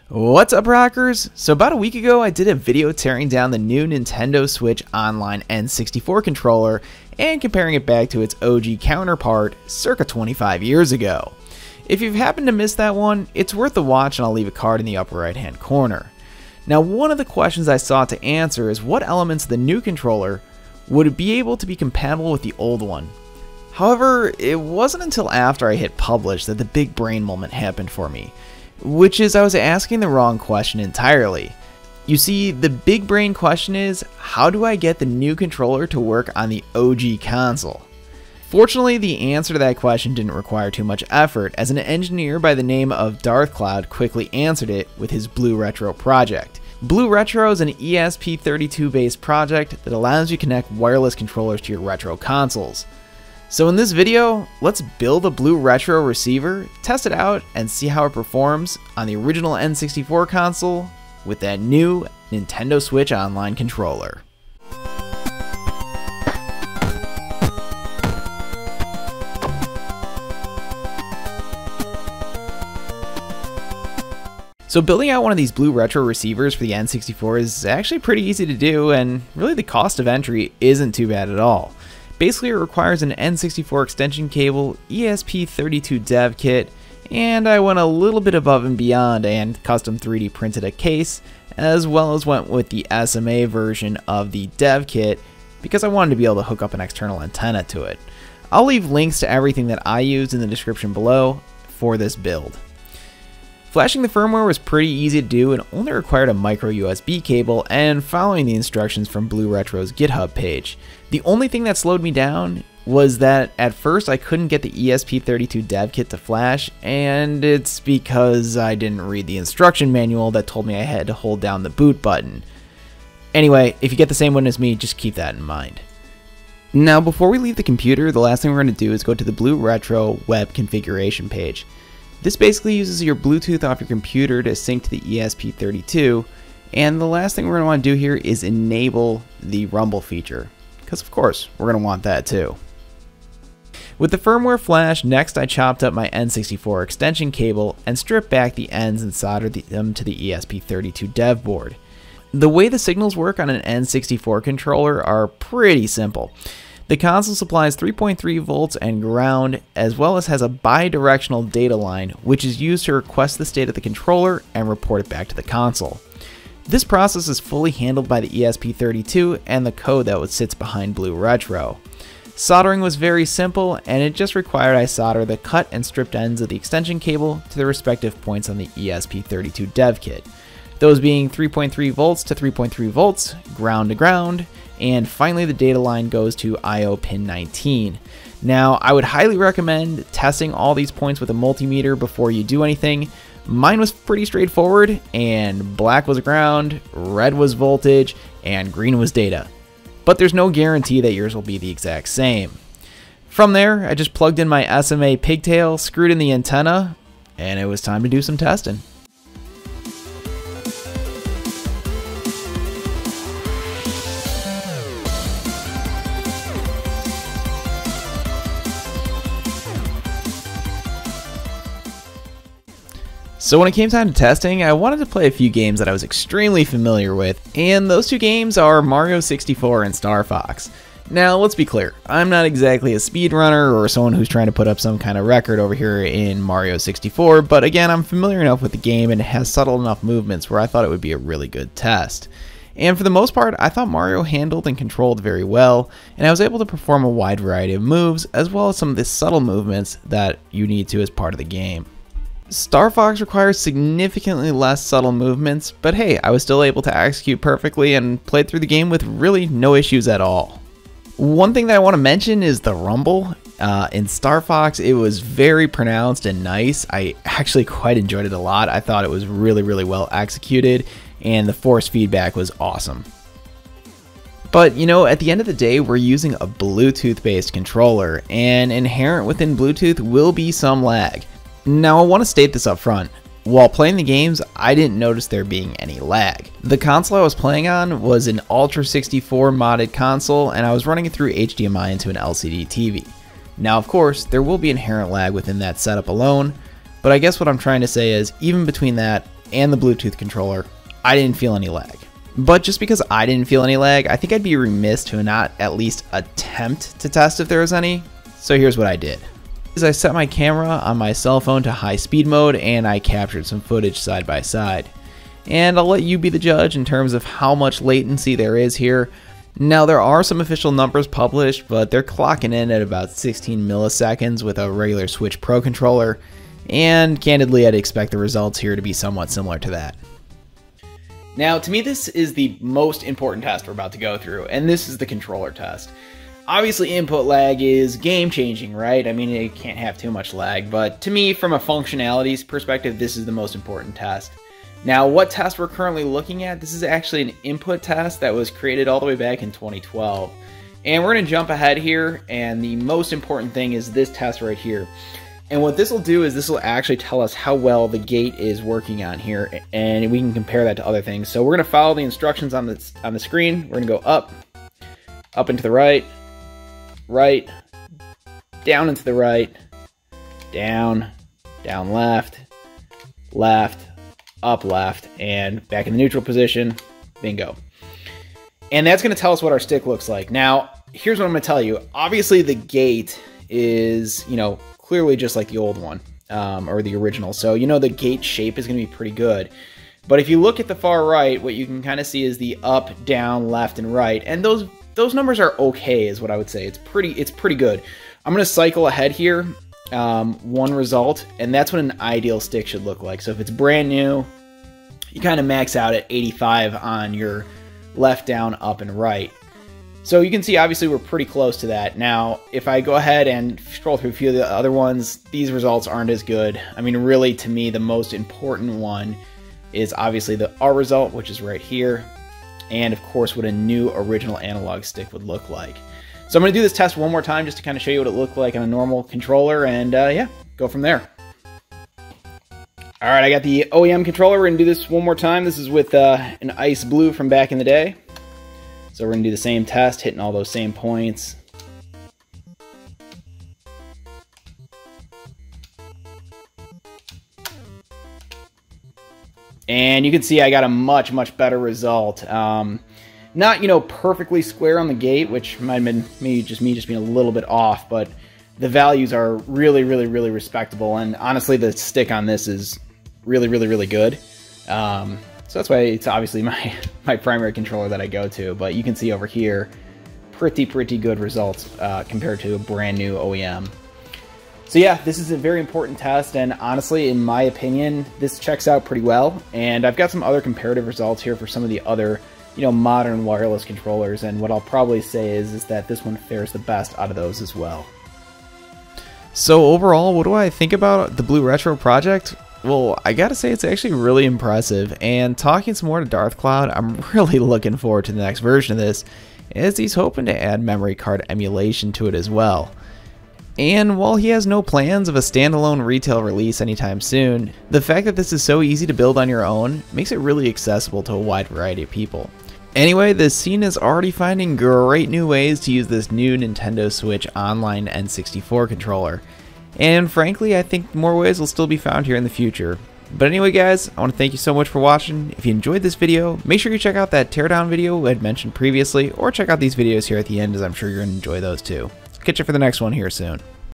What's up, rockers? So about a week ago I did a video tearing down the new Nintendo Switch Online N64 controller and comparing it back to its OG counterpart circa 25 years ago. If you've happened to miss that one, it's worth a watch and I'll leave a card in the upper right hand corner. Now, one of the questions I sought to answer is what elements of the new controller would be able to be compatible with the old one. However, it wasn't until after I hit publish that the big brain moment happened for me. Which is I was asking the wrong question entirely. You see, the big brain question is, how do I get the new controller to work on the OG console? Fortunately, the answer to that question didn't require too much effort, as an engineer by the name of Darthcloud quickly answered it with his Blue Retro project. Blue Retro is an ESP32 based project that allows you to connect wireless controllers to your retro consoles. So in this video, let's build a Blue Retro receiver, test it out, and see how it performs on the original N64 console with that new Nintendo Switch Online controller. So building out one of these Blue Retro receivers for the N64 is actually pretty easy to do, and really the cost of entry isn't too bad at all. Basically, it requires an N64 extension cable, ESP32 dev kit, and I went a little bit above and beyond and custom 3D printed a case, as well as went with the SMA version of the dev kit because I wanted to be able to hook up an external antenna to it. I'll leave links to everything that I used in the description below for this build. Flashing the firmware was pretty easy to do and only required a micro USB cable and following the instructions from Blue Retro's GitHub page. The only thing that slowed me down was that at first I couldn't get the ESP32 dev kit to flash, and it's because I didn't read the instruction manual that told me I had to hold down the boot button. Anyway, if you get the same one as me, just keep that in mind. Now, before we leave the computer, the last thing we're going to do is go to the Blue Retro web configuration page. This basically uses your Bluetooth off your computer to sync to the ESP32, and the last thing we're going to want to do here is enable the rumble feature, because of course we're going to want that too. With the firmware flash, next I chopped up my N64 extension cable and stripped back the ends and soldered them to the ESP32 dev board. The way the signals work on an N64 controller are pretty simple. The console supplies 3.3 volts and ground, as well as has a bi-directional data line, which is used to request the state of the controller and report it back to the console. This process is fully handled by the ESP32 and the code that sits behind Blue Retro. Soldering was very simple, and it just required I solder the cut and stripped ends of the extension cable to the respective points on the ESP32 dev kit. Those being 3.3 volts to 3.3 volts, ground to ground, and finally the data line goes to IO pin 19. Now, I would highly recommend testing all these points with a multimeter before you do anything. Mine was pretty straightforward, and black was ground, red was voltage, and green was data. But there's no guarantee that yours will be the exact same. From there, I just plugged in my SMA pigtail, screwed in the antenna, and it was time to do some testing. So when it came time to testing, I wanted to play a few games that I was extremely familiar with, and those two games are Mario 64 and Star Fox. Now, let's be clear, I'm not exactly a speedrunner or someone who's trying to put up some kind of record over here in Mario 64, but again, I'm familiar enough with the game and it has subtle enough movements where I thought it would be a really good test. And for the most part, I thought Mario handled and controlled very well, and I was able to perform a wide variety of moves, as well as some of the subtle movements that you need to as part of the game. Star Fox requires significantly less subtle movements, but hey, I was still able to execute perfectly and played through the game with really no issues at all. One thing that I want to mention is the rumble. In Star Fox, it was very pronounced and nice. I actually quite enjoyed it a lot. I thought it was really well executed, and the force feedback was awesome. But you know, at the end of the day, we're using a Bluetooth based controller, and inherent within Bluetooth will be some lag. Now, I want to state this up front. While playing the games, I didn't notice there being any lag. The console I was playing on was an Ultra 64 modded console, and I was running it through HDMI into an LCD TV. Now, of course, there will be inherent lag within that setup alone, but I guess what I'm trying to say is, even between that, and the Bluetooth controller, I didn't feel any lag. But just because I didn't feel any lag, I think I'd be remiss to not at least attempt to test if there was any. So here's what I did. I set my camera on my cell phone to high speed mode and I captured some footage side by side. And I'll let you be the judge in terms of how much latency there is here. Now there are some official numbers published, but they're clocking in at about 16 milliseconds with a regular Switch Pro controller, and candidly I'd expect the results here to be somewhat similar to that. Now to me this is the most important test we're about to go through, and this is the controller test. Obviously input lag is game changing, right? I mean, it can't have too much lag, but to me from a functionalities perspective this is the most important test. Now, what test we're currently looking at, this is actually an input test that was created all the way back in 2012. And we're going to jump ahead here, and the most important thing is this test right here. And what this will do is this will actually tell us how well the gate is working on here, and we can compare that to other things. So we're going to follow the instructions on the screen. We're going to go up and to the right, right, down and to the right, down, down left, left, up left, and back in the neutral position. Bingo. And that's going to tell us what our stick looks like. Now, here's what I'm going to tell you. Obviously, the gate is, clearly just like the old one, or the original. So, the gate shape is going to be pretty good. But if you look at the far right, what you can kind of see is the up, down, left, and right. And those numbers are okay, is what I would say. It's pretty good. I'm going to cycle ahead here. One result, and that's what an ideal stick should look like. So if it's brand new, you kind of max out at 85 on your left, down, up, and right. So you can see obviously we're pretty close to that. Now if I go ahead and scroll through a few of the other ones, these results aren't as good. I mean, really, to me the most important one is obviously the R result, which is right here, and of course what a new original analog stick would look like. So I'm going to do this test one more time just to kind of show you what it looked like on a normal controller, and yeah, go from there. Alright, I got the OEM controller. We're going to do this one more time. This is with an ice blue from back in the day. So we're going to do the same test, hitting all those same points. And you can see I got a much, much better result. Not, perfectly square on the gate, which might have been maybe just me just being a little bit off, but the values are really, really, really respectable. And honestly, the stick on this is really, really, really good. So that's why it's obviously my primary controller that I go to. But you can see over here, pretty good results compared to a brand new OEM. So yeah, this is a very important test, and honestly, in my opinion, this checks out pretty well. And I've got some other comparative results here for some of the other modern wireless controllers, and what I'll probably say is that this one fares the best out of those as well. So overall, what do I think about the Blue Retro project? Well, I gotta say it's actually really impressive, and talking some more to Darth Cloud, I'm really looking forward to the next version of this, as he's hoping to add memory card emulation to it as well. And while he has no plans of a standalone retail release anytime soon, the fact that this is so easy to build on your own makes it really accessible to a wide variety of people. Anyway, the scene is already finding great new ways to use this new Nintendo Switch Online N64 controller. And frankly, I think more ways will still be found here in the future. But anyway guys, I want to thank you so much for watching. If you enjoyed this video, make sure you check out that teardown video I had mentioned previously, or check out these videos here at the end, as I'm sure you're going to enjoy those too. Catch you for the next one here soon.